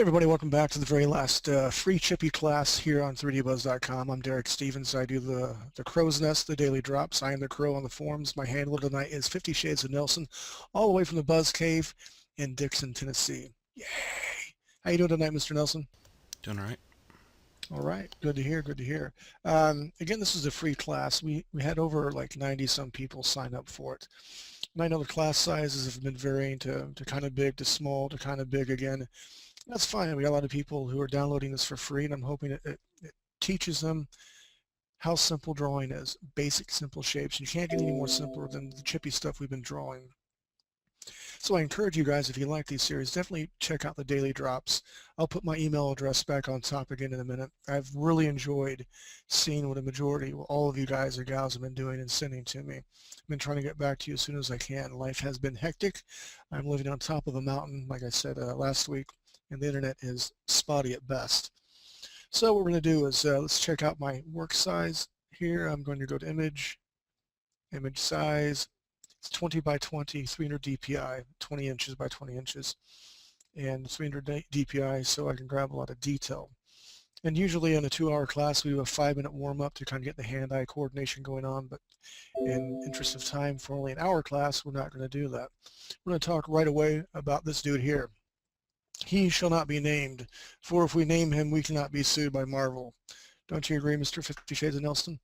Hey everybody, welcome back to the very last free Chippy class here on 3dbuzz.com. I'm Derek Stevens. I do the crow's nest, the daily drops. I am the crow on the forums. My handle tonight is 50 Shades of Nelson, all the way from the Buzz Cave in Dixon, Tennessee. Yay! How you doing tonight, Mr. Nelson? Doing all right. All right, good to hear, good to hear. Again, this is a free class. We had over like 90 some people sign up for it. And I know the class sizes have been varying to kind of big to small to kind of big again. That's fine. We got a lot of people who are downloading this for free, and I'm hoping it teaches them how simple drawing is. Basic, simple shapes. You can't get any more simpler than the chippy stuff we've been drawing. So I encourage you guys, if you like these series, definitely check out the daily drops. I'll put my email address back on top again in a minute. I've really enjoyed seeing what a majority, all of you guys or gals have been doing and sending to me. I've been trying to get back to you as soon as I can. Life has been hectic. I'm living on top of a mountain, like I said last week, and the internet is spotty at best. So what we're going to do is let's check out my work size here. I'm going to go to image size. It's 20 by 20, 300 dpi, 20 inches by 20 inches, and 300 dpi, so I can grab a lot of detail. And usually in a 2-hour class, we do a 5-minute warm-up to kind of get the hand-eye coordination going on, but in interest of time, for only an hour class, we're not going to do that. We're going to talk right away about this dude here. He shall not be named, for if we name him, we cannot be sued by Marvel. Don't you agree, Mr. 50 Shades of Nelson?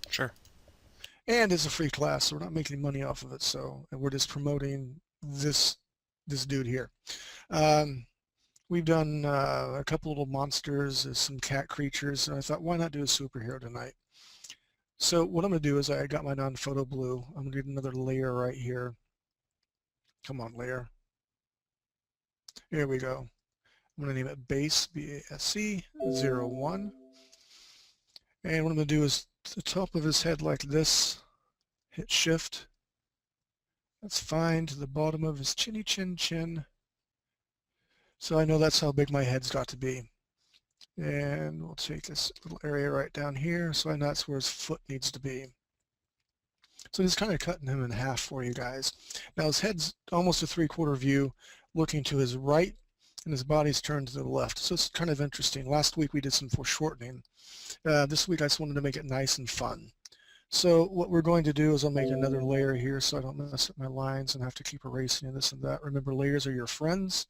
Sure. And it's a free class, so we're not making money off of it. So we're just promoting this dude here. We've done a couple little monsters, some cat creatures, and I thought, why not do a superhero tonight? So what I'm going to do is I got my non-photo blue. I'm going to get another layer right here. Come on, layer. Here we go. I'm going to name it base, B-A-S-E, 01. And what I'm going to do is the top of his head like this, hit shift. That's fine, to the bottom of his chinny chin chin. So I know that's how big my head's got to be. And we'll take this little area right down here, so I know that's where his foot needs to be. So just kind of cutting him in half for you guys. Now his head's almost a 3/4 view, looking to his right, and his body's turned to the left. So it's kind of interesting. Last week we did some foreshortening. This week I just wanted to make it nice and fun. So what we're going to do is I'll make another layer here so I don't mess up my lines and have to keep erasing and this and that. Remember, layers are your friends.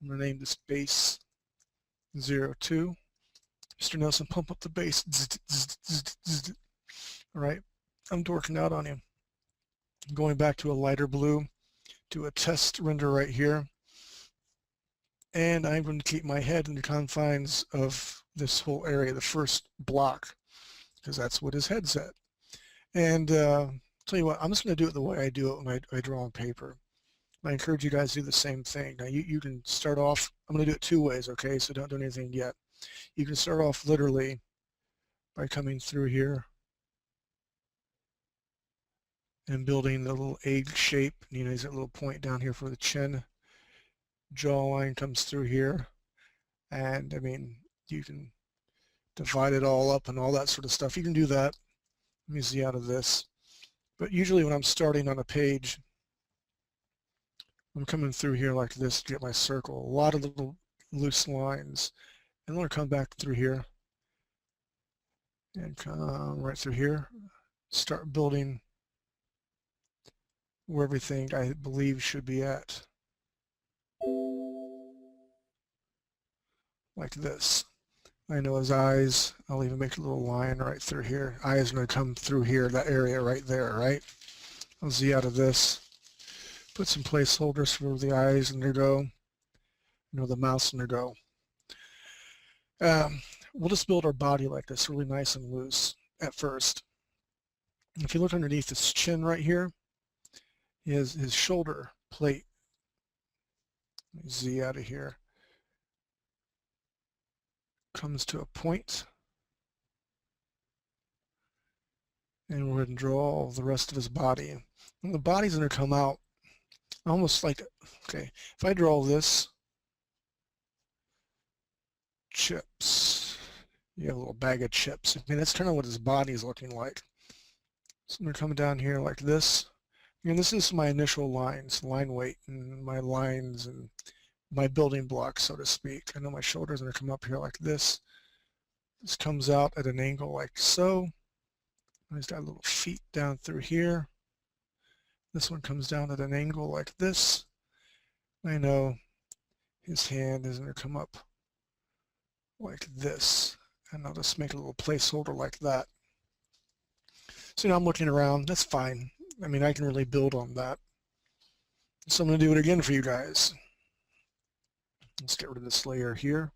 I'm going to name this base 02. Mr. Nelson, pump up the bass. All right, I'm dorking out on you. I'm going back to a lighter blue, do a test render right here. And I'm going to keep my head in the confines of this whole area, the first block, because that's what his head's at. And tell you what, I'm just going to do it the way I do it when I draw on paper. I encourage you guys to do the same thing. Now you can start off, I'm going to do it 2 ways, okay? So don't do anything yet. You can start off literally by coming through here and building the little egg shape. You know, there's that little point down here for the chin. Jawline comes through here. And I mean, you can divide it all up and all that sort of stuff. You can do that. Let me Z out of this. But usually when I'm starting on a page, I'm coming through here like this to get my circle. A lot of little loose lines. And I'm going to come back through here and come right through here. Start building where everything I believe should be at. Like this. I know his eyes, I'll even make a little line right through here. Eyes are going to come through here, that area right there, right? I'll Z out of this. Put some placeholders for the eyes and there go. You know, the mouth's and there go. We'll just build our body like this, really nice and loose at first. If you look underneath his chin right here, his shoulder plate. Let me Z out of here. Comes to a point. And we're going to draw the rest of his body. And the body's going to come out almost like, okay, if I draw this, chips, you have a little bag of chips. I mean, that's kind of what his body is looking like. So I'm going to come down here like this. And this is my initial lines, line weight, and my lines and my building block, so to speak. I know my shoulders are going to come up here like this. This comes out at an angle like so. He's got little feet down through here. This one comes down at an angle like this. I know his hand is going to come up like this. And I'll just make a little placeholder like that. So now I'm looking around. That's fine. I mean, I can really build on that. So I'm going to do it again for you guys. Let's get rid of this layer here.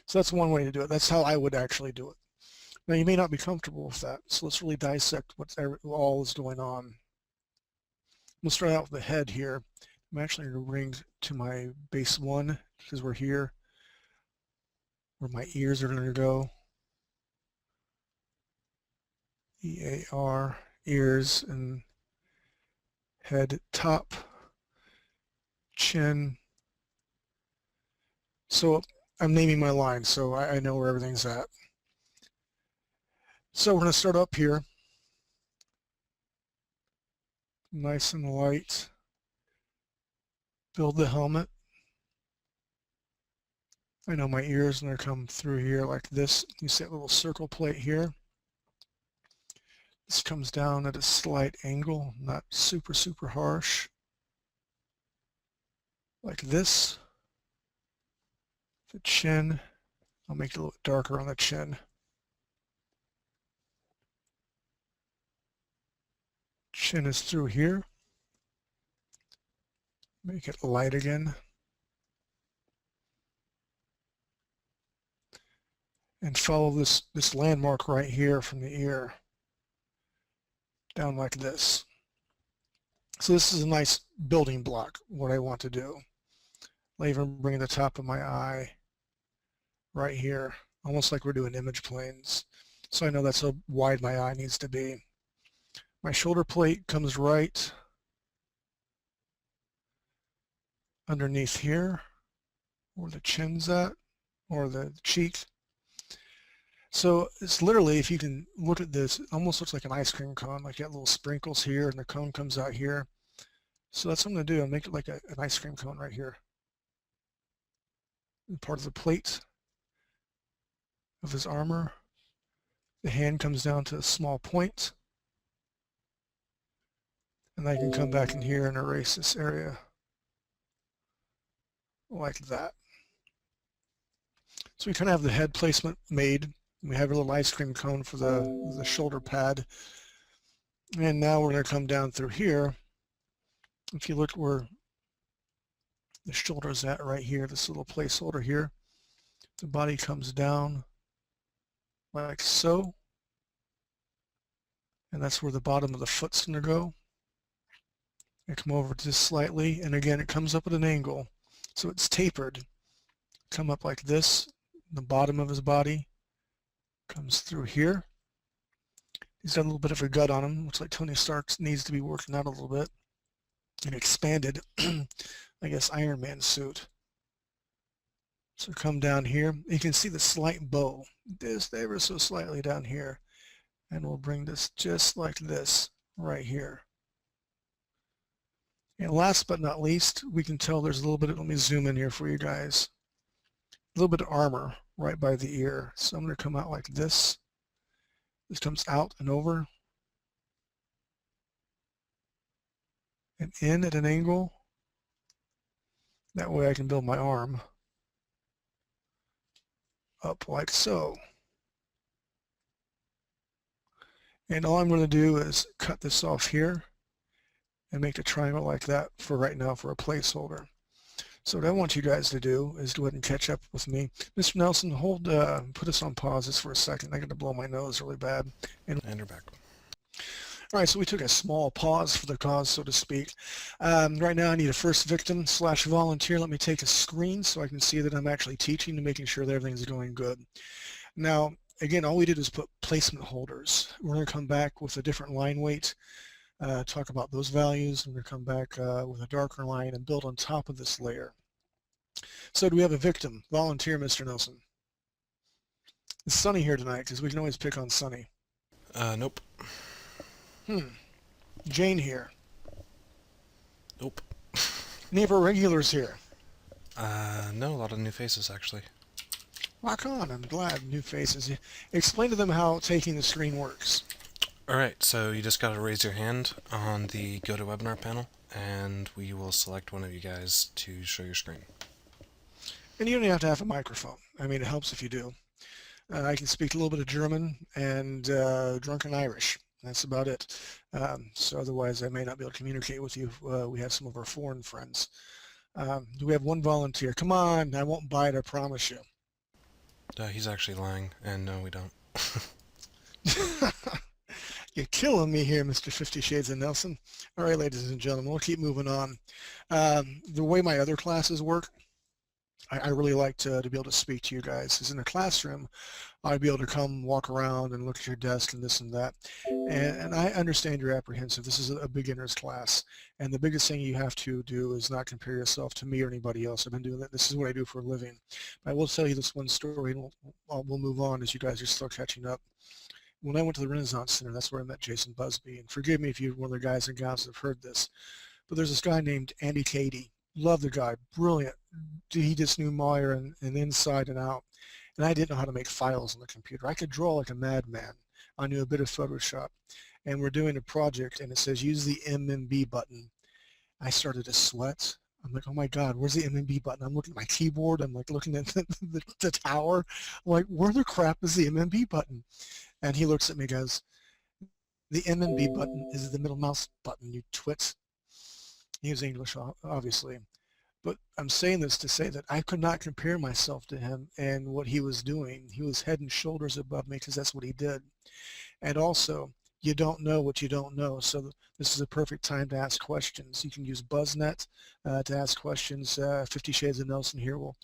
So that's one way to do it. That's how I would actually do it. Now you may not be comfortable with that, so let's really dissect what all is going on. We'll start out with the head here. I'm actually going to bring to my base 1 because we're here where my ears are going to go. E-A-R, ears, and head, top, chin. So I'm naming my line so I know where everything's at. So we're going to start up here. Nice and light. Build the helmet. I know my ears are going to come through here like this. You see that little circle plate here. This comes down at a slight angle, not super, super harsh. Like this. The chin, I'll make it a little darker on the chin. Chin is through here. Make it light again. And follow this landmark right here from the ear down like this. So this is a nice building block, what I want to do. I'll even bring the top of my eye right here, almost like we're doing image planes. So I know that's how wide my eye needs to be. My shoulder plate comes right underneath here, where the chin's at, or the cheek. So it's literally, if you can look at this, it almost looks like an ice cream cone, like you got little sprinkles here and the cone comes out here. So that's what I'm going to do. I'll make it like an ice cream cone right here. And part of the plate of his armor. The hand comes down to a small point. And I can come back in here and erase this area like that. So we kind of have the head placement made. We have a little ice cream cone for the shoulder pad. And now we're going to come down through here. If you look where the shoulder's at right here, this little placeholder here, the body comes down like so. And that's where the bottom of the foot's going to go. I come over just slightly, and again, it comes up at an angle. So it's tapered. Come up like this. The bottom of his body comes through here. He's got a little bit of a gut on him. Looks like Tony Stark needs to be working out a little bit. An expanded, I guess, Iron Man suit. So come down here. You can see the slight bow. Just ever so slightly down here. And we'll bring this just like this right here. And last but not least, we can tell there's a little bit of, let me zoom in here for you guys. A little bit of armor right by the ear. So I'm going to come out like this. This comes out and over. And in at an angle. That way I can build my arm up like so. And all I'm going to do is cut this off here and make a triangle like that for right now for a placeholder. So what I want you guys to do is go ahead and catch up with me. Mr. Nelson, put us on pause just for a second. I got to blow my nose really bad. And you're back. All right, so we took a small pause for the cause, so to speak. Right now I need a first victim / volunteer. Let me take a screen so I can see that I'm actually teaching and making sure that everything's going good. Now, again, all we did is put placement holders. We're going to come back with a different line weight, talk about those values. We're going to come back with a darker line and build on top of this layer. So do we have a victim? Volunteer, Mr. Nelson. It's Sunny here tonight because we can always pick on Sunny. Nope. Jane here. Nope. Any of our regulars here? No, a lot of new faces actually. Rock on, I'm glad. New faces. Explain to them how taking the screen works. Alright, so you just gotta raise your hand on the GoToWebinar panel, and we will select one of you guys to show your screen. And you don't even have to have a microphone. I mean, it helps if you do. I can speak a little bit of German and drunken Irish. That's about it. So otherwise, I may not be able to communicate with you. We have some of our foreign friends. Do we have one volunteer? Come on, I won't bite, I promise you. He's actually lying, and no, we don't. You're killing me here, Mr. 50 Shades of Nelson. All right, ladies and gentlemen, we'll keep moving on. The way my other classes work, I really like to be able to speak to you guys. Because in a classroom, I'd be able to come walk around and look at your desk and this and that. And I understand you're apprehensive. This is a beginner's class. And the biggest thing you have to do is not compare yourself to me or anybody else. I've been doing that. This is what I do for a living. But I will tell you this one story, and we'll move on as you guys are still catching up. When I went to the Renaissance Center, that's where I met Jason Busby. And forgive me if you're one of the guys and gals that have heard this, but there's this guy named Andy Cady. Love the guy, brilliant. He just knew Maya and inside and out. And I didn't know how to make files on the computer. I could draw like a madman. I knew a bit of Photoshop. And we're doing a project, and it says use the MMB button. I started to sweat. I'm like, oh my God, where's the MMB button? I'm looking at my keyboard. I'm like looking at the tower. I'm like, where the crap is the MMB button? And he looks at me and goes, the MMB button is the middle mouse button, you twit. He was English, obviously. But I'm saying this to say that I could not compare myself to him and what he was doing. He was head and shoulders above me because that's what he did. And also, you don't know what you don't know. So this is a perfect time to ask questions. You can use BuzzNet to ask questions. 50 Shades of Nelson here will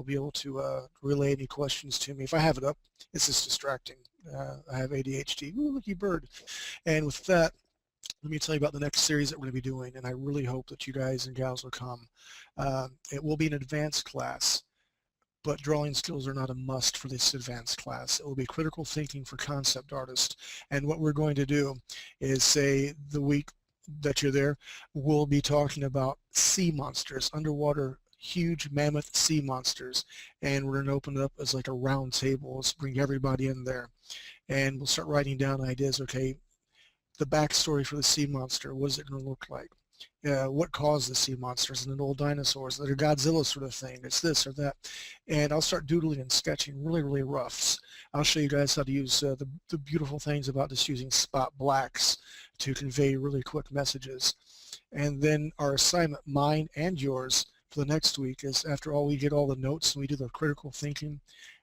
be able to relay any questions to me. If I have it up, it's just distracting. I have ADHD. Ooh, lucky bird. And with that, let me tell you about the next series that we're going to be doing, and I really hope that you guys and gals will come. It will be an advanced class, but drawing skills are not a must for this advanced class. It will be critical thinking for concept artists, and what we're going to do is say the week that you're there, we'll be talking about sea monsters, underwater huge mammoth sea monsters, and we're going to open it up as like a round table. Let's bring everybody in there, and we'll start writing down ideas. Okay, the backstory for the sea monster. What is it going to look like? What caused the sea monsters and the old dinosaurs? That are Godzilla sort of thing. It's this or that. And I'll start doodling and sketching really, really roughs. I'll show you guys how to use the beautiful things about just using spot blacks to convey really quick messages. And then our assignment, mine and yours, for the next week is after all we get all the notes and we do the critical thinking,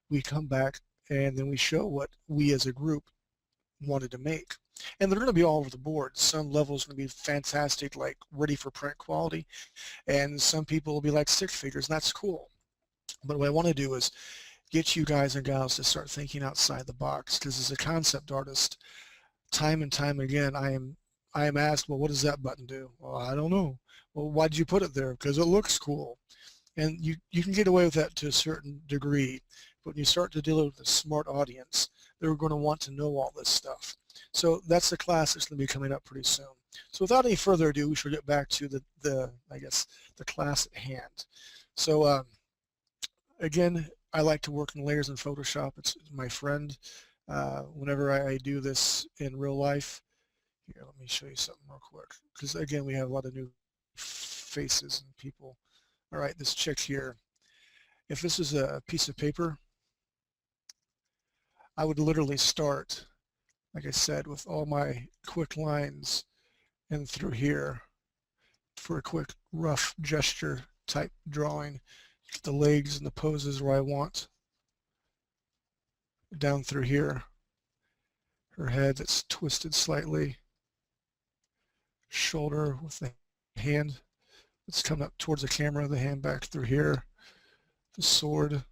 we come back and then we show what we as a group wanted to make. And they're going to be all over the board. Some levels are going to be fantastic, like ready for print quality, and some people will be like stick figures, and that's cool. But what I want to do is get you guys and gals to start thinking outside the box, because as a concept artist, time and time again, I am asked, well, what does that button do? Well, I don't know. Well, why did you put it there? Because it looks cool. And you can get away with that to a certain degree, but when you start to deal with a smart audience, they're going to want to know all this stuff. So that's the class that's going to be coming up pretty soon. So without any further ado, we should get back to I guess, the class at hand. So again, I like to work in layers in Photoshop. It's my friend. Whenever I do this in real life, here, let me show you something real quick. Because again, we have a lot of new faces and people. All right, this chick here. If this is a piece of paper, I would literally start, like I said, with all my quick lines and through here for a quick rough gesture type drawing. Get the legs and the poses where I want. Down through here. Her head that's twisted slightly. Shoulder with the hand that's coming up towards the camera, the hand back through here. The sword.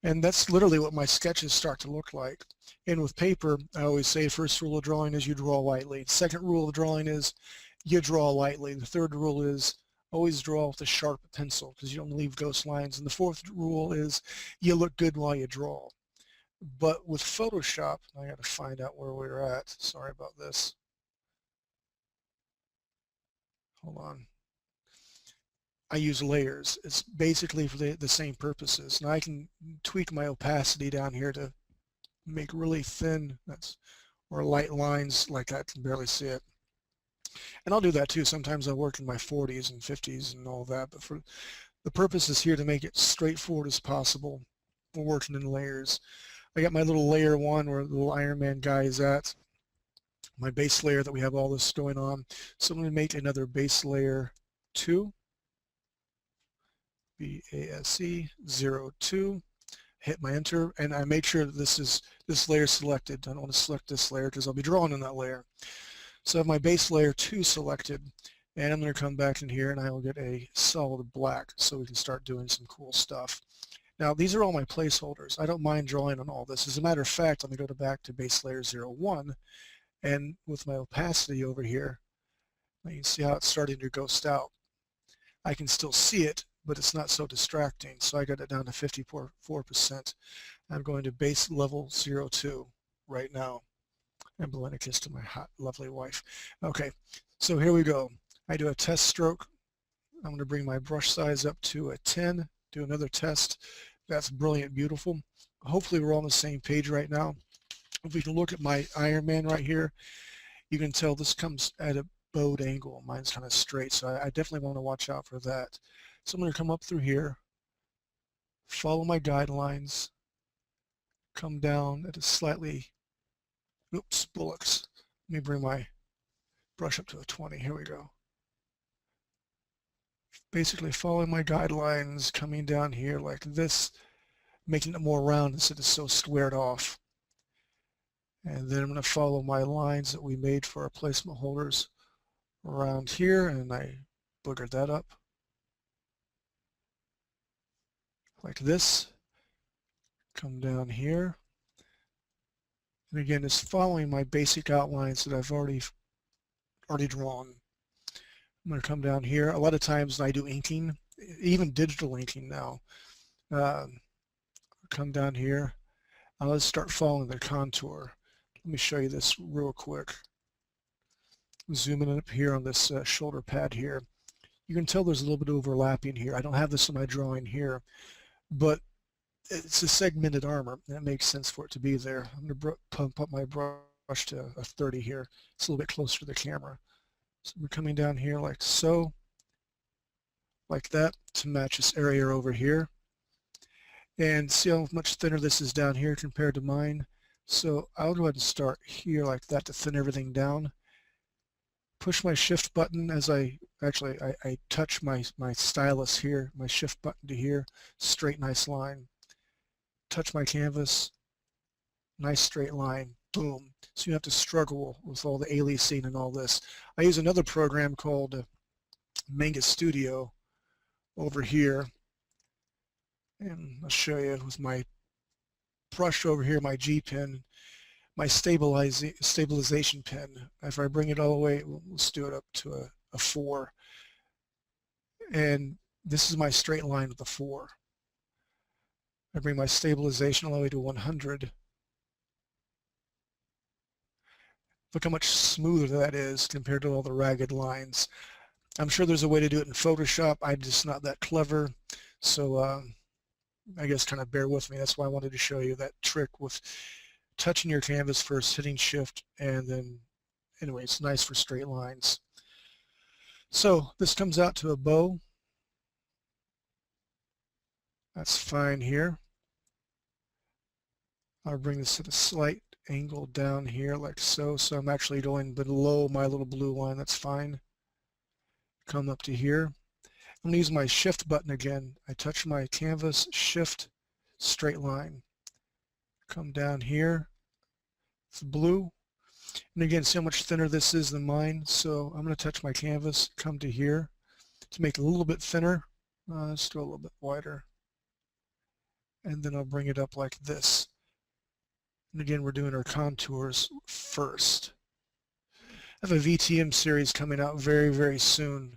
And that's literally what my sketches start to look like. And with paper, I always say first rule of drawing is you draw lightly. Second rule of drawing is you draw lightly. The third rule is always draw with a sharp pencil because you don't leave ghost lines. And the fourth rule is you look good while you draw. But with Photoshop, I got to find out where we're at. Sorry about this. Hold on. I use layers. It's basically for the same purposes. Now I can tweak my opacity down here to make really thin, or light lines like I can barely see it. And I'll do that too. Sometimes I work in my 40s and 50s and all that, but for the purpose is here to make it straightforward as possible. We're working in layers. I got my little layer 1 where the little Iron Man guy is at, my base layer that we have all this going on. So I'm going to make another base layer 2, BASE 02, hit my enter, and I make sure that this layer selected. I don't want to select this layer because I'll be drawing in that layer. So I have my base layer 2 selected, and I'm going to come back in here and I will get a solid black so we can start doing some cool stuff. Now these are all my placeholders. I don't mind drawing on all this. As a matter of fact, let me go back to base layer 01, and with my opacity over here, you can see how it's starting to ghost out. I can still see it, but it's not so distracting. So I got it down to 54%. I'm going to base level 02 right now. I'm blowing a kiss to my hot, lovely wife. Okay, so here we go. I do a test stroke. I'm going to bring my brush size up to a 10, do another test. That's brilliant, beautiful. Hopefully we're all on the same page right now. If we can look at my Iron Man right here, you can tell this comes at a bowed angle. Mine's kind of straight, so I definitely want to watch out for that. So I'm going to come up through here, follow my guidelines, come down at a slightly, oops, bullocks. Let me bring my brush up to a 20. Here we go. Basically following my guidelines, coming down here like this, making it more round instead of so squared off. And then I'm going to follow my lines that we made for our placement holders around here, and I boogered that up like this. Come down here, and again, it's following my basic outlines that I've already drawn. I'm going to come down here. A lot of times I do inking, even digital inking now. Come down here. Let's start following the contour. Let me show you this real quick. Zooming up here on this shoulder pad here. You can tell there's a little bit of overlapping here. I don't have this in my drawing here, but it's a segmented armor. That makes sense for it to be there. I'm going to pump up my brush to a 30 here. It's a little bit closer to the camera. So we're coming down here like so, like that, to match this area over here. And see how much thinner this is down here compared to mine. So I'll go ahead and start here like that to thin everything down. Push my shift button as I touch my stylus here, my shift button to here, straight nice line. Touch my canvas, nice straight line, boom. So you have to struggle with all the aliasing and all this. I use another program called Manga Studio over here, and I'll show you with my brush over here, my G pen, my stabilization pen. If I bring it all the way, let's do it up to a 4. And this is my straight line with a 4. I bring my stabilization all the way to 100. Look how much smoother that is compared to all the ragged lines. I'm sure there's a way to do it in Photoshop. I'm just not that clever. So I guess kind of bear with me. That's why I wanted to show you that trick with touching your canvas first, hitting shift, and then anyway, it's nice for straight lines. So this comes out to a bow. That's fine here. I'll bring this at a slight angle down here like so. So I'm actually going below my little blue line. That's fine. Come up to here. I'm going to use my shift button again. I touch my canvas, shift, straight line. Come down here. It's blue. And again, see how much thinner this is than mine. So I'm going to touch my canvas, come to here to make it a little bit thinner. Let's go a little bit wider. And then I'll bring it up like this. And again, we're doing our contours first. I have a VTM series coming out very, very soon.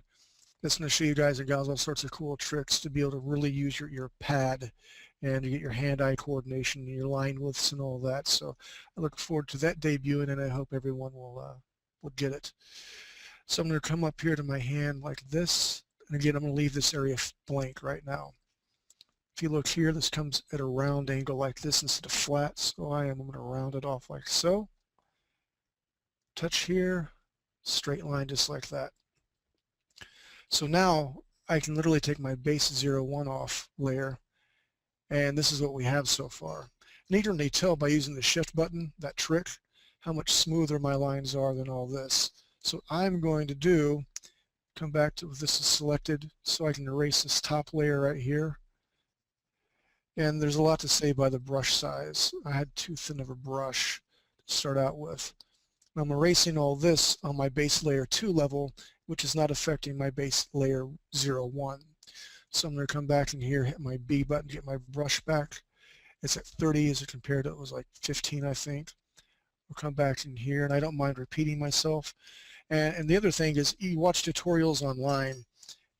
That's going to show you guys and gals all sorts of cool tricks to be able to really use your pad and to get your hand-eye coordination, your line widths and all that. So I look forward to that debuting, and I hope everyone will get it. So I'm going to come up here to my hand like this, And again, I'm going to leave this area blank right now. If you look here, this comes at a round angle like this instead of flat, so I'm going to round it off like so. Touch here, straight line just like that. So now I can literally take my base 01 off layer, and this is what we have so far. And you can really tell by using the shift button, that trick, how much smoother my lines are than all this. So I'm going to do, come back to this is selected so I can erase this top layer right here. And there's a lot to say by the brush size. I had too thin of a brush to start out with. I'm erasing all this on my base layer 2 level, which is not affecting my base layer 01. So I'm going to come back in here, hit my B button, get my brush back. It's at 30 as compared to it was like 15, I think. We'll come back in here, and I don't mind repeating myself. And the other thing is you watch tutorials online,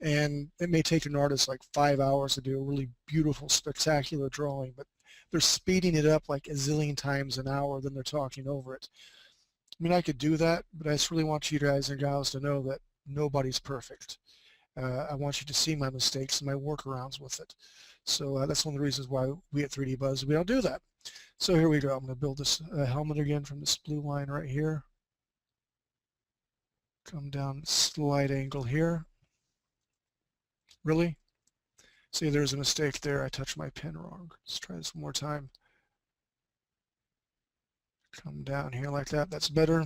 and it may take an artist like 5 hours to do a really beautiful, spectacular drawing, but they're speeding it up like a zillion times an hour, then they're talking over it. I mean, I could do that, but I just really want you guys and gals to know that nobody's perfect. I want you to see my mistakes and my workarounds with it. So that's one of the reasons why we at 3D Buzz, we don't do that. So here we go. I'm going to build this helmet again from this blue line right here. Come down slight angle here. Really? See, there's a mistake there. I touched my pen wrong. Let's try this one more time. Come down here like that. That's better.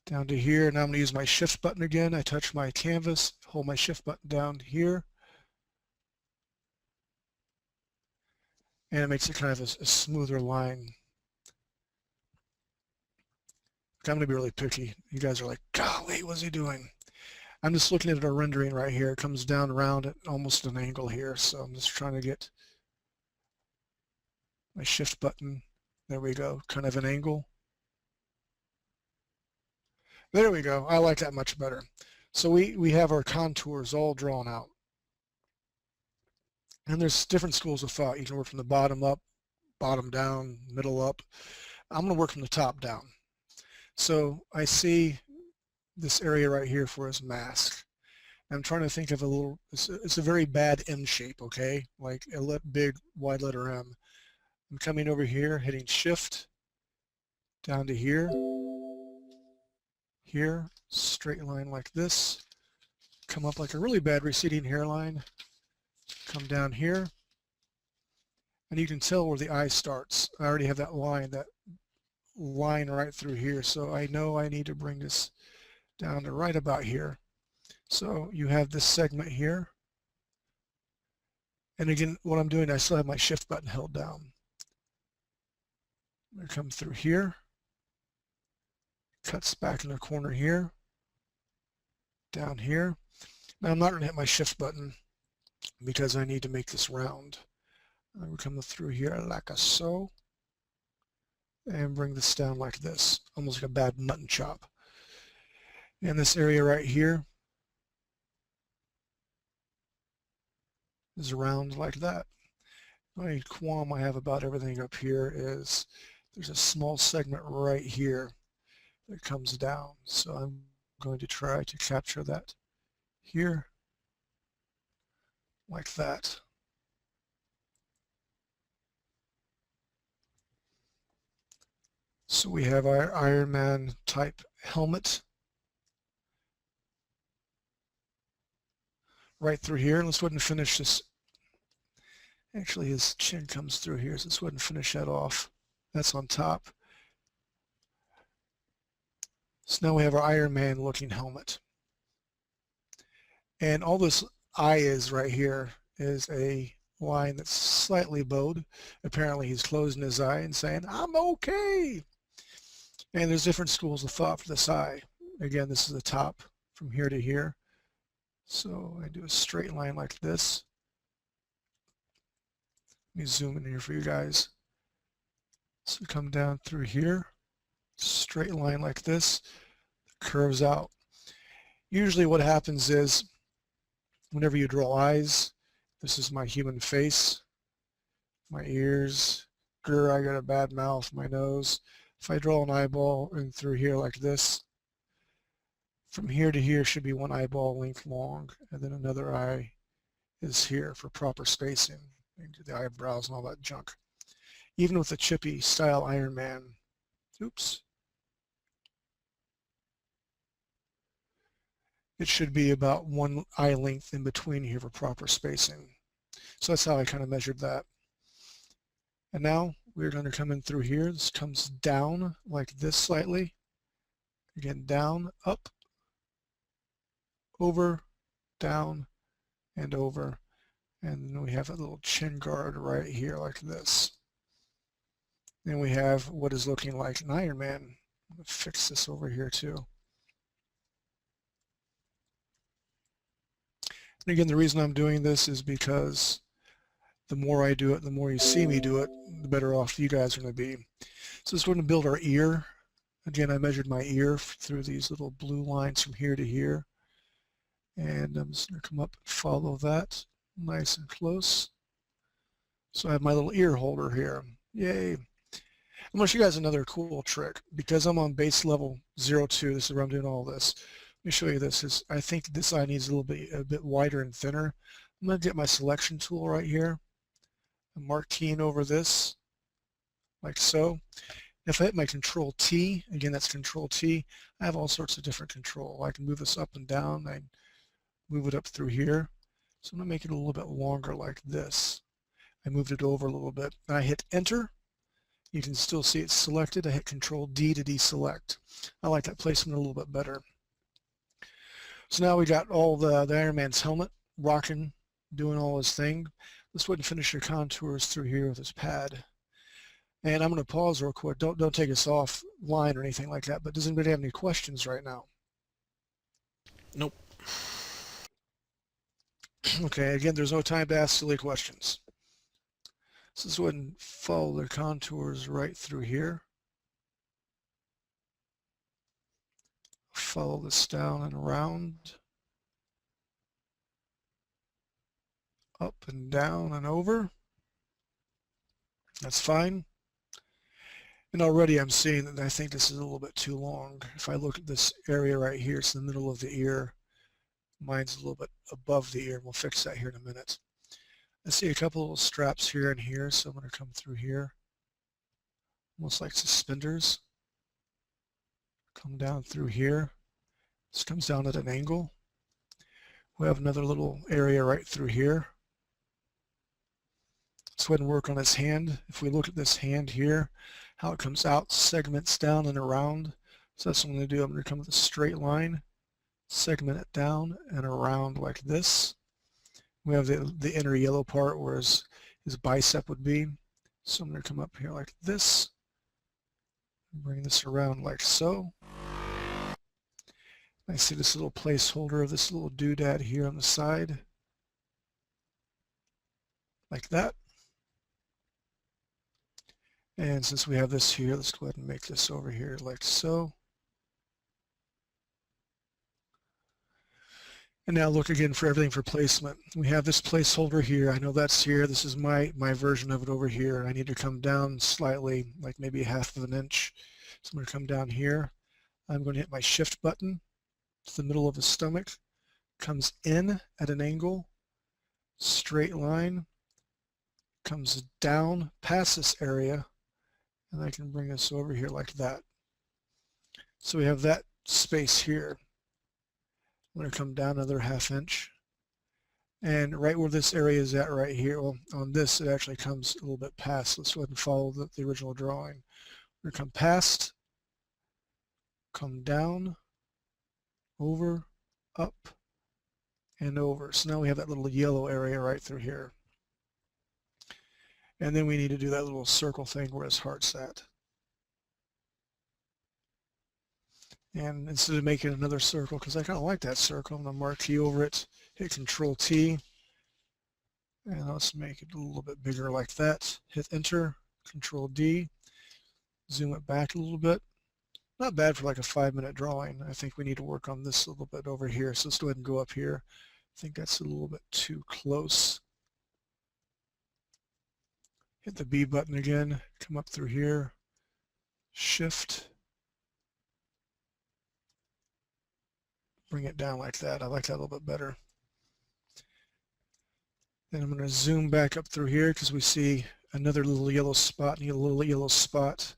Down to here. Now I'm going to use my shift button again. I touch my canvas, hold my shift button down here. And it makes it kind of a smoother line. I'm going to be really picky. You guys are like, golly, what's he doing? I'm just looking at a rendering right here. It comes down around at almost an angle here. So I'm just trying to get my shift button. There we go. Kind of an angle. There we go. I like that much better. So we have our contours all drawn out. And there's different schools of thought. You can work from the bottom up, bottom down, middle up. I'm going to work from the top down. So I see this area right here for his mask. I'm trying to think of a little, it's a very bad M shape, okay? Like a big wide letter M. I'm coming over here, hitting shift, down to here, here, straight line like this, come up like a really bad receding hairline, come down here, and you can tell where the eye starts. I already have that line right through here, so I know I need to bring this down to right about here. So you have this segment here, and again, what I'm doing, I still have my shift button held down. I'm going to come through here, cuts back in the corner here, down here. Now I'm not going to hit my shift button because I need to make this round. I will come through here like a so, and bring this down like this, almost like a bad mutton chop. And this area right here is round like that. The only qualm I have about everything up here is there's a small segment right here that comes down. So I'm going to try to capture that here like that. So we have our Iron Man type helmet right through here. Let's go ahead and finish this. Actually, his chin comes through here, so let's go ahead and finish that off. That's on top. So now we have our Iron Man looking helmet. And all this eye is right here is a line that's slightly bowed. Apparently he's closing his eye and saying, I'm okay. And there's different schools of thought for this eye. Again, this is the top from here to here. So I do a straight line like this. Let me zoom in here for you guys. So we come down through here, straight line like this, curves out. Usually what happens is whenever you draw eyes, this is my human face, my ears, I got a bad mouth, my nose. If I draw an eyeball in through here like this, from here to here should be one eyeball length long, and then another eye is here for proper spacing. Do the eyebrows and all that junk. Even with the chippy style Iron Man, oops, it should be about one eye length in between here for proper spacing. So that's how I kind of measured that. And now we're going to come in through here. This comes down like this slightly. Again, down, up, over, down, and over. And then we have a little chin guard right here like this. Then we have what is looking like an Iron Man. I'm going to fix this over here too. And again, the reason I'm doing this is because the more I do it, the more you see me do it, the better off you guys are going to be. So let's go ahead and build our ear. Again, I measured my ear through these little blue lines from here to here. And I'm just going to come up and follow that nice and close. So I have my little ear holder here. Yay. I'm going to show you guys another cool trick. Because I'm on base level 02, this is where I'm doing all this. Let me show you this. I think this eye needs a bit wider and thinner. I'm going to get my selection tool right here. I'm marqueing over this like so. If I hit my Control T, again that's Control T, I have all sorts of different control. I can move this up and down. I move it up through here. So I'm going to make it a little bit longer like this. I moved it over a little bit. I hit Enter. You can still see it's selected. I hit Control D to deselect. I like that placement a little bit better. So now we got all the Iron Man's helmet rocking, doing all his thing. Let's go ahead and finish your contours through here with this pad. And I'm going to pause real quick. Don't take us offline or anything like that, but does anybody have any questions right now? Nope. Okay, again, there's no time to ask silly questions. So let's go ahead and follow the contours right through here. Follow this down and around. Up and down and over. That's fine. And already I'm seeing that I think this is a little bit too long. If I look at this area right here, it's in the middle of the ear. Mine's a little bit above the ear. We'll fix that here in a minute. I see a couple little straps here and here, so I'm going to come through here. Almost like suspenders. Come down through here. This comes down at an angle. We have another little area right through here. Let's go ahead and work on his hand. If we look at this hand here, how it comes out, segments down and around. So that's what I'm going to do. I'm going to come with a straight line, segment it down and around like this. We have the inner yellow part where his bicep would be. So I'm going to come up here like this, bring this around like so. I see this little placeholder of this little doodad here on the side, like that. And since we have this here, let's go ahead and make this over here like so. And now look again for everything for placement. We have this placeholder here. I know that's here. This is my version of it over here. I need to come down slightly, like maybe 1/2 of an inch. So I'm going to come down here. I'm going to hit my shift button to the middle of his stomach. Comes in at an angle, straight line, comes down past this area, and I can bring this over here like that. So we have that space here. I'm going to come down another 1/2 inch. And right where this area is at right here, well, on this it actually comes a little bit past. Let's go ahead and follow the original drawing. We're going to come past, come down, over, up, and over. So now we have that little yellow area right through here. And then we need to do that little circle thing where his heart's at. And instead of making another circle, because I kind of like that circle, I'm going to marquee over it, hit Control T, and let's make it a little bit bigger like that. Hit Enter, Control D, zoom it back a little bit. Not bad for like a 5-minute drawing. I think we need to work on this a little bit over here. So let's go ahead and go up here. I think that's a little bit too close. Hit the B button again, come up through here, shift, bring it down like that. I like that a little bit better. Then I'm going to zoom back up through here because we see another little yellow spot and a little yellow spot.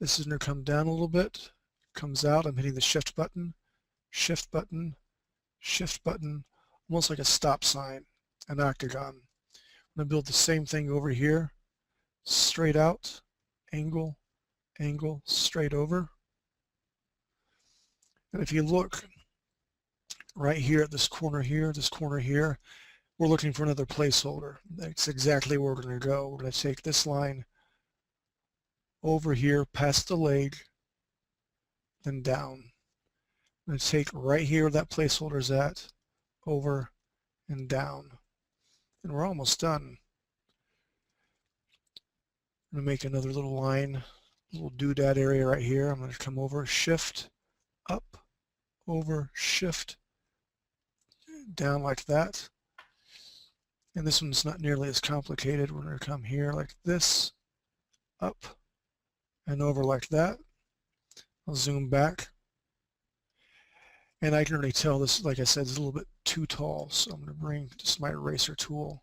This is going to come down a little bit, comes out. I'm hitting the shift button, shift button, shift button, almost like a stop sign, an octagon. I'm going to build the same thing over here, straight out, angle, angle, straight over. And if you look right here at this corner here, we're looking for another placeholder. That's exactly where we're going to go. We're going to take this line over here past the leg, then down. I'm going to take right here where that placeholder is at, over and down. And we're almost done. I'm going to make another little line, little doodad area right here. I'm going to come over, shift, up, over, shift, down like that. And this one's not nearly as complicated. We're going to come here like this, up and over like that. I'll zoom back. And I can already tell this, like I said, is a little bit too tall. So I'm going to bring just my eraser tool.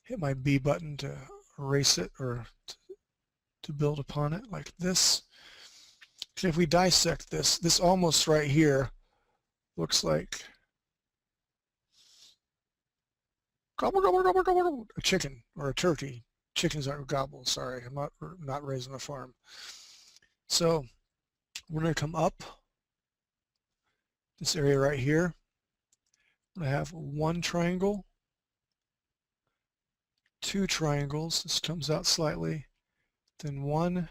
Hit my B button to erase it or to build upon it like this. And if we dissect this almost right here looks like gobble, gobble, gobble, gobble, gobble, a chicken or a turkey. Chickens aren't gobble, sorry, I'm not raised on a farm. So we're going to come up this area right here. I'm going to have one triangle, two triangles. This comes out slightly, then one,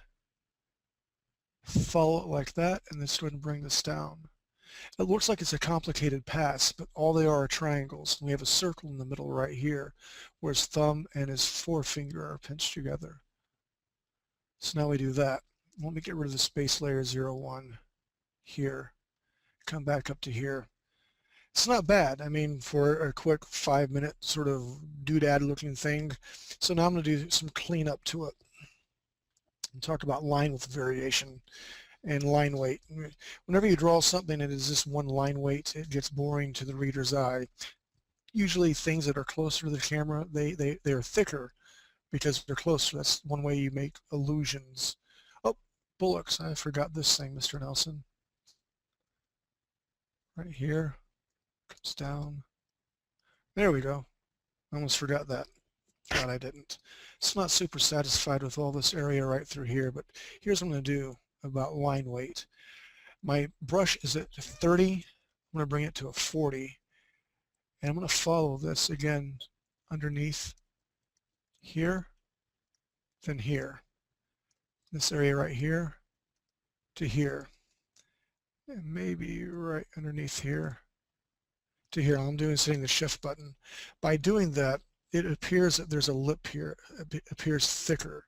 follow it like that, and this would bring this down. It looks like it's a complicated pass, but all they are triangles. We have a circle in the middle right here where his thumb and his forefinger are pinched together. So now we do that. Let me get rid of the space layer 01 here. Come back up to here. It's not bad. I mean, for a quick 5-minute sort of doodad looking thing. So now I'm going to do some cleanup to it and talk about line width variation and line weight. Whenever you draw something that is just one line weight, it gets boring to the reader's eye. Usually things that are closer to the camera, they're thicker because they're closer. That's one way you make illusions. Oh, bullocks. I forgot this thing, Mr. Nelson. Right here. Comes down. There we go. I almost forgot that. Glad I didn't. It's not super satisfied with all this area right through here, but here's what I'm going to do about line weight. My brush is at 30. I'm going to bring it to a 40. And I'm going to follow this again underneath here, then here. This area right here to here. And maybe right underneath here to here. All I'm doing is hitting the shift button. By doing that, it appears that there's a lip here. It appears thicker.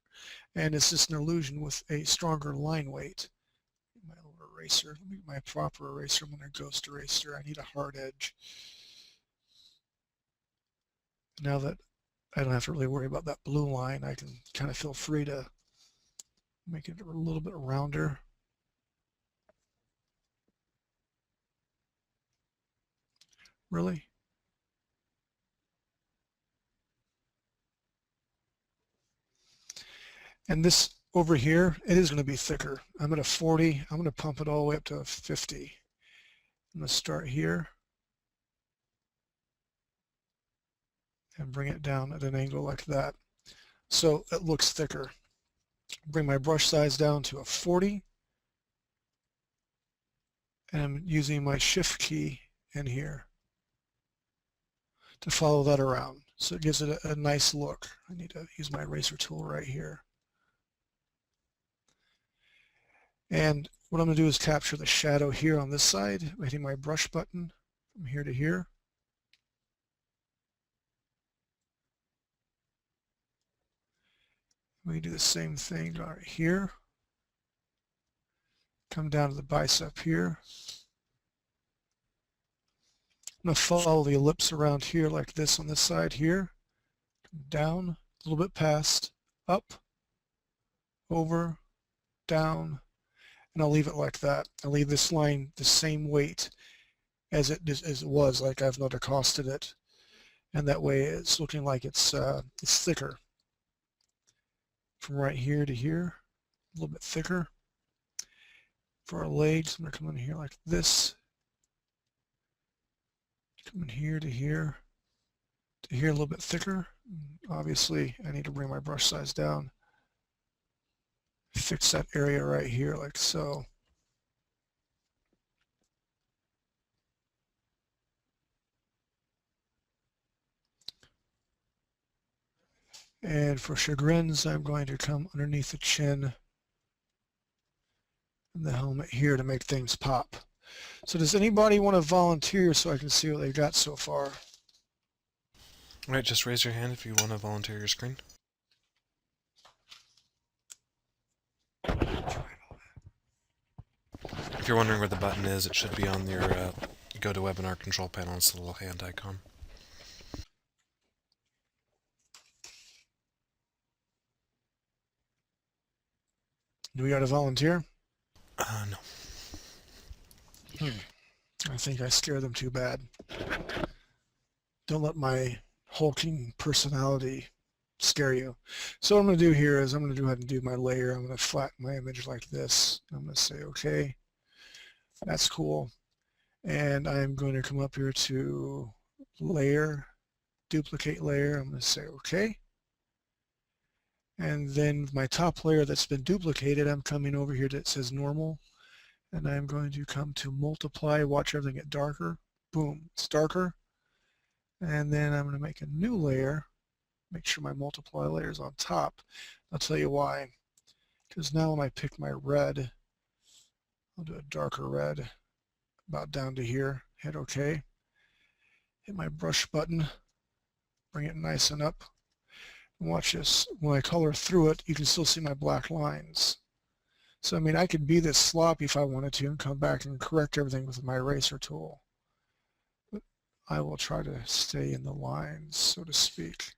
And it's just an illusion with a stronger line weight. My little eraser, let me get my proper eraser. I'm going to ghost eraser. I need a hard edge. Now that I don't have to really worry about that blue line, I can kind of feel free to make it a little bit rounder. Really? And this over here, it is going to be thicker. I'm at a 40. I'm going to pump it all the way up to a 50. I'm going to start here and bring it down at an angle like that. So it looks thicker. Bring my brush size down to a 40. And I'm using my shift key in here to follow that around. So it gives it a nice look. I need to use my eraser tool right here. And what I'm going to do is capture the shadow here on this side by hitting my brush button from here to here. We do the same thing right here. Come down to the bicep here. I'm going to follow the ellipse around here like this on this side here. Come down, a little bit past, up, over, down, and I'll leave it like that. I'll leave this line the same weight as it was, like I've not accosted it, and that way it's looking like it's thicker. From right here to here, a little bit thicker. For our legs, I'm going to come in here like this. Come in here to here a little bit thicker. Obviously, I need to bring my brush size down. Fix that area right here like so. And for chagrins, I'm going to come underneath the chin and the helmet here to make things pop. So does anybody want to volunteer so I can see what they got so far? All right, just raise your hand if you want to volunteer your screen. If you're wondering where the button is, it should be on your GoToWebinar control panel. It's the little hand icon. Do we got to volunteer? No. I think I scared them too bad. Don't let my hulking personality scare you. So what I'm going to do here is I'm going to go ahead and do my layer. I'm going to flatten my image like this. I'm going to say, okay, that's cool. And I'm going to come up here to layer, duplicate layer. I'm going to say, okay. And then my top layer that's been duplicated, I'm coming over here that says normal. And I'm going to come to multiply, watch everything get darker. Boom, it's darker. And then I'm going to make a new layer, make sure my multiply layer is on top. I'll tell you why. Because now when I pick my red, I'll do a darker red, about down to here, hit OK. Hit my brush button, bring it nice and up. And watch this. When I color through it, you can still see my black lines. So I mean, I could be this sloppy if I wanted to and come back and correct everything with my eraser tool. But I will try to stay in the lines, so to speak.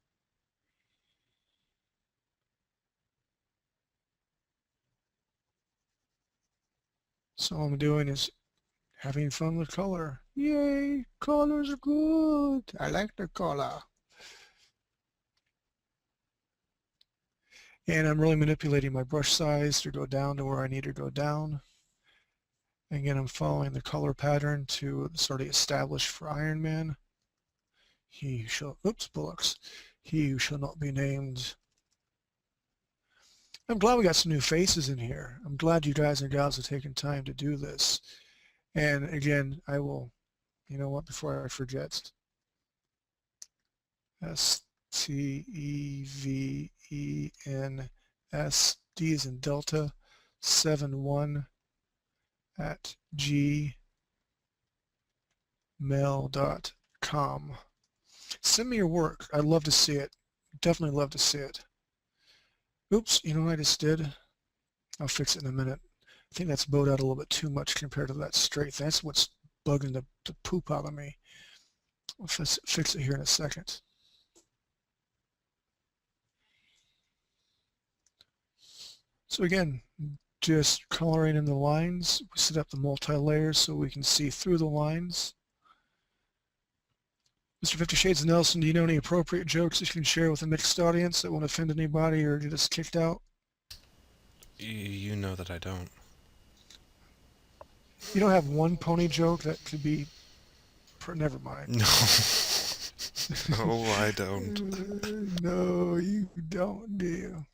So all I'm doing is having fun with color. Yay, color's good. I like the color. And I'm really manipulating my brush size to go down to where I need to go down. Again, I'm following the color pattern to it's already established for Iron Man. He who shall, oops, bullocks. He who shall not be named. I'm glad we got some new faces in here. I'm glad you guys and gals have taken time to do this. And again, I will, you know what, before I forget, STEVENS, D as in Delta, 71 at gmail.com. Send me your work. I'd love to see it. Definitely love to see it. Oops, you know what I just did? I'll fix it in a minute. I think that's bowed out a little bit too much compared to that straight. That's what's bugging the poop out of me. I'll fix it here in a second. So again, just coloring in the lines. We set up the multi-layers so we can see through the lines. Mr. 50 Shades Nelson, do you know any appropriate jokes that you can share with a mixed audience that won't offend anybody or get us kicked out? You know that I don't. You don't have one pony joke that could be... Never mind. No. No, I don't. No, you don't, do you?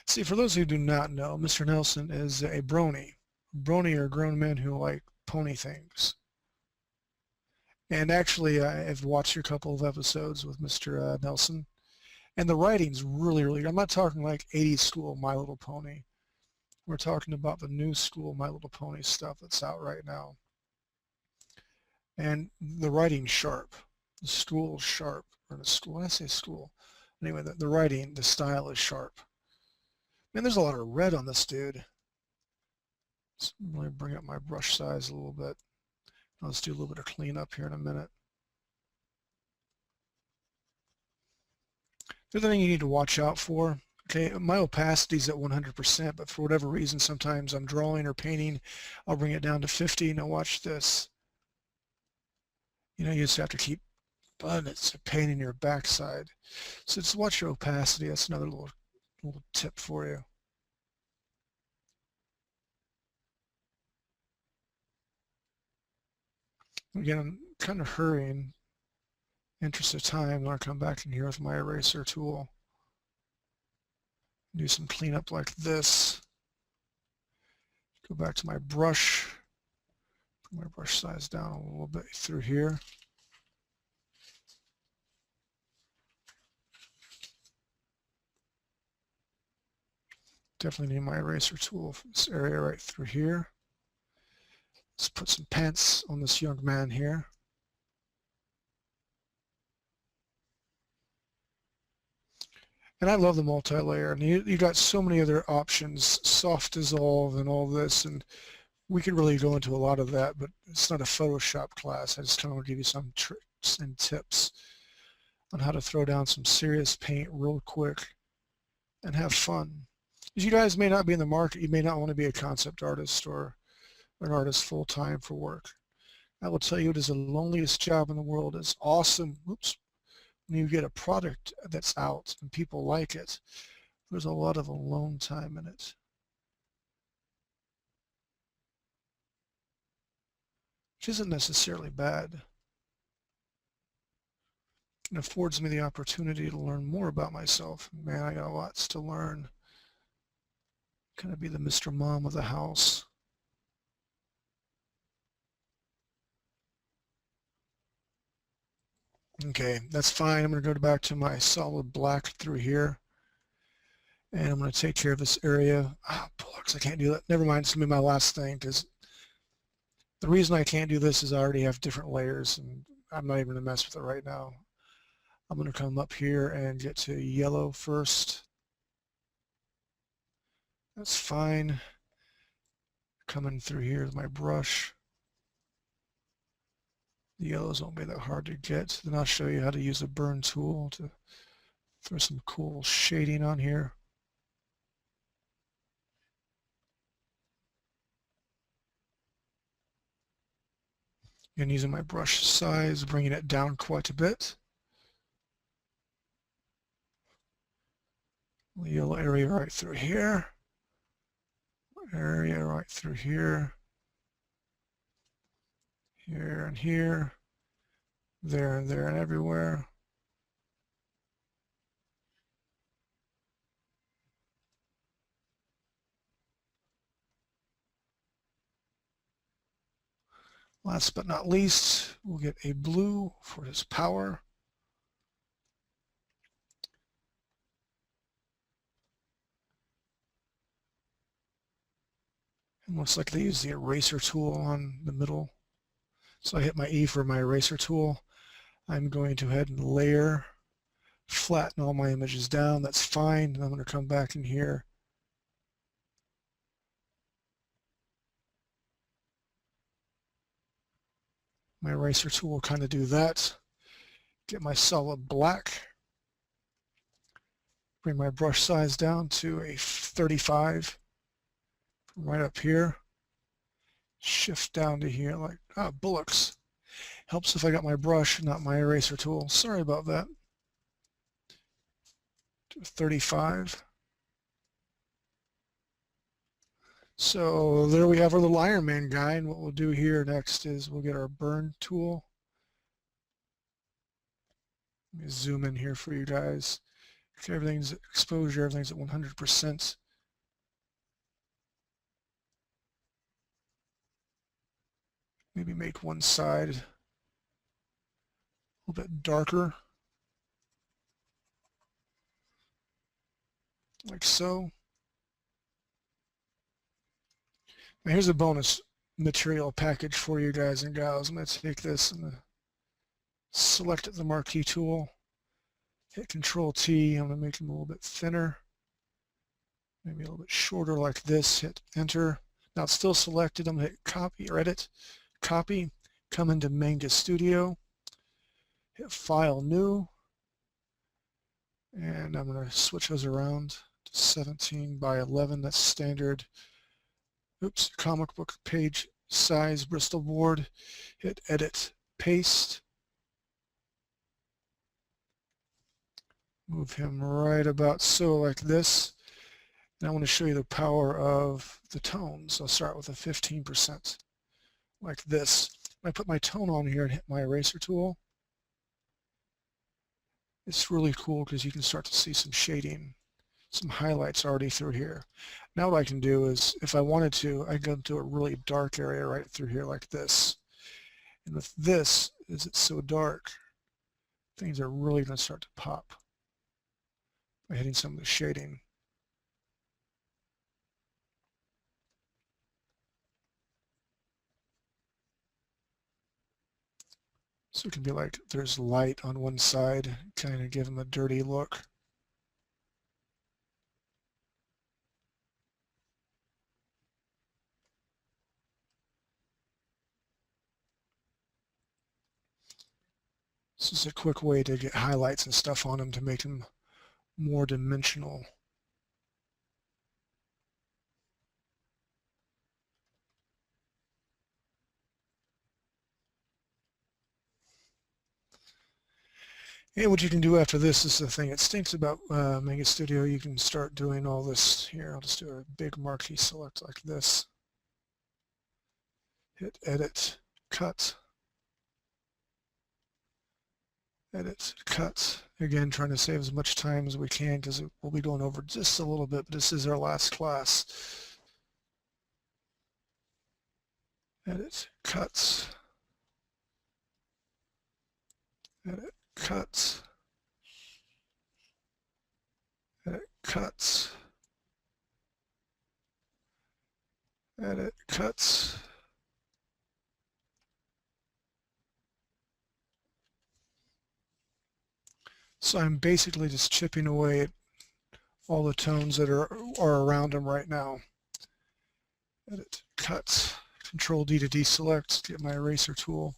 See, for those who do not know, Mr. Nelson is a brony. Brony are grown men who like pony things. And actually, I've watched a couple of episodes with Mr. Nelson, and the writing's really, really good. I'm not talking like 80s school My Little Pony. We're talking about the new school My Little Pony stuff that's out right now. And the writing's sharp. The school's sharp. Or the school, when I say school, anyway, the writing, the style is sharp. Man, there's a lot of red on this dude. So I'm going to bring up my brush size a little bit. Let's do a little bit of cleanup here in a minute. The other thing you need to watch out for, Okay, my opacity is at 100%, but for whatever reason, sometimes I'm drawing or painting, I'll bring it down to 50. Now watch this. You just have to keep, but it's a pain in your backside. So just watch your opacity. That's another little tip for you. Again, I'm kind of hurrying. Interest of time, I'll come back in here with my eraser tool. Do some cleanup like this. Go back to my brush. Bring my brush size down a little bit through here. Definitely need my eraser tool for this area right through here. Let's put some pants on this young man here. And I love the multi-layer. And you got so many other options, soft dissolve and all this, and we could really go into a lot of that, but it's not a Photoshop class. I just kind of want to give you some tricks and tips on how to throw down some serious paint real quick and have fun. Because you guys may not be in the market, you may not want to be a concept artist or an artist full-time for work. I will tell you it is the loneliest job in the world. It's awesome. Oops. When you get a product that's out and people like it, there's a lot of alone time in it. Which isn't necessarily bad. It affords me the opportunity to learn more about myself. Man, I got lots to learn. Kind of be the Mr. Mom of the house. Okay, that's fine. I'm going to go back to my solid black through here. And I'm going to take care of this area. Bullocks, I can't do that. Never mind, it's going to be my last thing because the reason I can't do this is I already have different layers and I'm not even going to mess with it right now. I'm going to come up here and get to yellow first. That's fine. Coming through here with my brush. The yellows won't be that hard to get. Then I'll show you how to use a burn tool to throw some cool shading on here. And using my brush size, bringing it down quite a bit. The yellow area right through here. Area right through here. Here and here. There and there and everywhere. Last but not least, we'll get a blue for his power. And looks like they use the eraser tool on the middle. So I hit my E for my eraser tool. I'm going to head and layer, flatten all my images down. That's fine. And I'm going to come back in here. My eraser tool will kind of do that. Get my solid black. Bring my brush size down to a 35. Right up here. Shift down to here like, bullocks. Helps if I got my brush, not my eraser tool. Sorry about that. To 35. So there we have our little Iron Man guy, and what we'll do here next is we'll get our burn tool. Let me zoom in here for you guys. Everything's exposure, everything's at 100%. Maybe make one side a little bit darker, like so. Now here's a bonus material package for you guys and gals. I'm going to take this and select the marquee tool, hit Control T. I'm going to make them a little bit thinner, maybe a little bit shorter like this. Hit Enter. Now it's still selected. I'm going to hit Copy or Edit. Copy, come into Manga Studio, hit File New, and I'm going to switch those around. 17 by 11, that's standard. Oops, comic book page size Bristol board. Hit edit, paste. Move him right about so, like this. And I want to show you the power of the tones. I'll start with a 15%, like this. When I put my tone on here and hit my eraser tool, it's really cool because you can start to see some shading, some highlights already through here. Now what I can do is, if I wanted to, I can go to a really dark area right through here like this. And with this, as it's so dark, things are really going to start to pop by hitting some of the shading. So it can be like there's light on one side, kind of give them a dirty look. This is a quick way to get highlights and stuff on them to make them more dimensional. And what you can do after this is the thing it stinks about Manga Studio. You can start doing all this here. I'll just do a big marquee select like this. Hit edit, cut. Edit, cut. Again, trying to save as much time as we can because we'll be going over just a little bit, but this is our last class. Edit, cut. Edit, cut. Edit, cut. Edit, cut. So I'm basically just chipping away at all the tones that are around them right now. Edit, cut. Control D to deselect, get my eraser tool.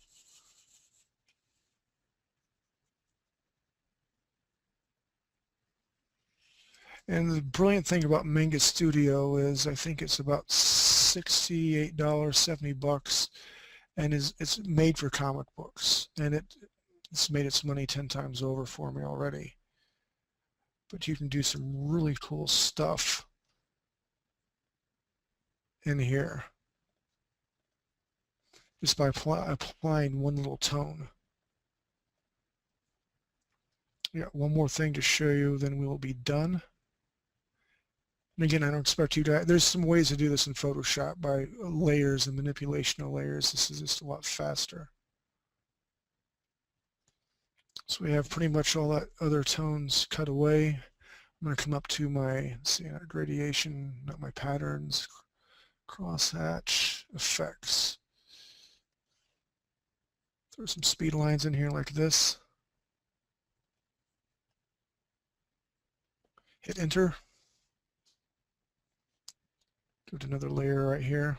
And the brilliant thing about Manga Studio is I think it's about $68, 70 bucks, and it's made for comic books, and it's made its money 10 times over for me already. But you can do some really cool stuff in here just by applying one little tone. Yeah, one more thing to show you, then we will be done. And again, I don't expect you to, there's some ways to do this in Photoshop by layers and manipulation of layers. This is just a lot faster. So we have pretty much all that other tones cut away. I'm going to come up to my, let's see, gradation, not my patterns, crosshatch, effects. Throw some speed lines in here like this. Hit enter. Go to another layer right here.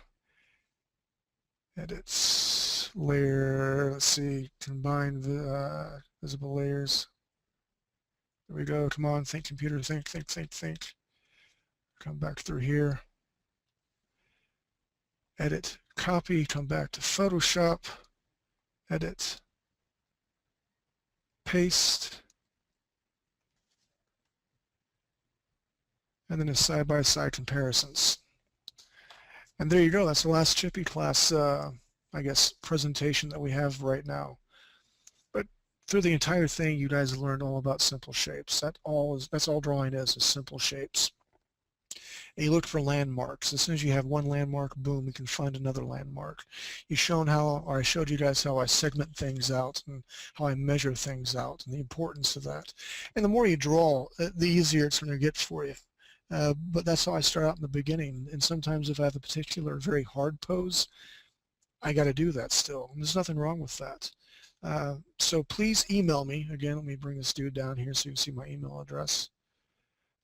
Edit, layer, let's see, combine the visible layers. There we go, come on, think computer, think. Come back through here. Edit, copy, come back to Photoshop. Edit, paste. And then a side-by-side comparisons. And there you go. That's the last Chippy class, I guess, presentation that we have right now. But through the entire thing, you guys learned all about simple shapes. That's all drawing is simple shapes. And you look for landmarks. As soon as you have one landmark, boom, you can find another landmark. I showed you guys how I segment things out and how I measure things out and the importance of that. And the more you draw, the easier it's going to get for you. But that's how I start out in the beginning. And sometimes if I have a particular very hard pose, I got to do that still. And there's nothing wrong with that. So please email me. Again, let me bring this dude down here so you can see my email address.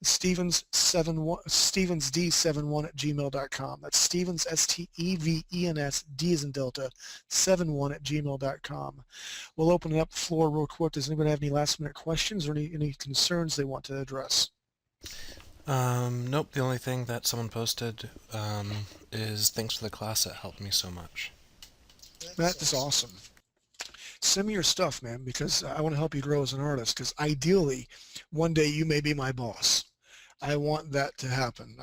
stevensd71@gmail.com. That's Stevens, S-T-E-V-E-N-S, D as in Delta, 71@gmail.com. We'll open it up the floor real quick. Does anybody have any last minute questions or any concerns they want to address? Nope, the only thing that someone posted is thanks for the class, it helped me so much. That is awesome. Send me your stuff, man, because I want to help you grow as an artist, because ideally, one day you may be my boss. I want that to happen.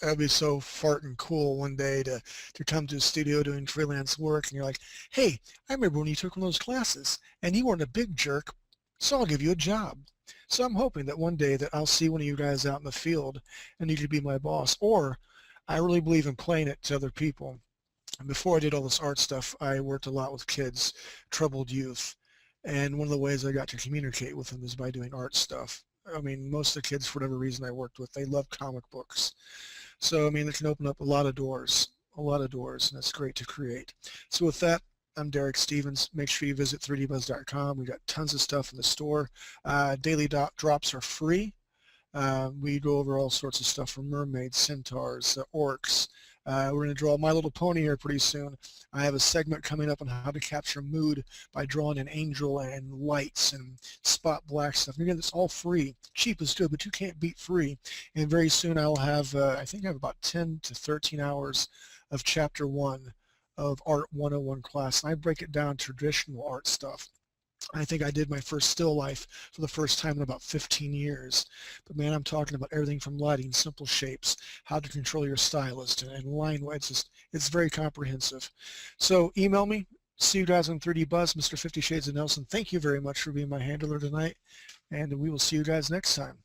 That'd be so farting cool one day to come to a studio doing freelance work and you're like, hey, I remember when you took one of those classes and you weren't a big jerk, so I'll give you a job. So I'm hoping that one day that I'll see one of you guys out in the field and you could be my boss. Or I really believe in playing it to other people. And before I did all this art stuff, I worked a lot with kids, troubled youth. And one of the ways I got to communicate with them is by doing art stuff. I mean, most of the kids, for whatever reason I worked with, they love comic books. So, I mean, it can open up a lot of doors, and it's great to create. So with that, I'm Derek Stevens. Make sure you visit 3dbuzz.com. We got tons of stuff in the store. Daily drops are free. We go over all sorts of stuff from mermaids, centaurs, orcs. We're going to draw My Little Pony here pretty soon. I have a segment coming up on how to capture mood by drawing an angel and lights and spot black stuff. And again, it's all free. Cheap is good, but you can't beat free. And very soon I'll have, I think I have about 10 to 13 hours of Chapter 1 of Art 101 class. And I break it down traditional art stuff. I think I did my first still life for the first time in about 15 years. But man, I'm talking about everything from lighting, simple shapes, how to control your stylist, and line. It's very comprehensive. So email me. See you guys on 3D Buzz, Mr. 50 Shades of Nelson. Thank you very much for being my handler tonight, and we will see you guys next time.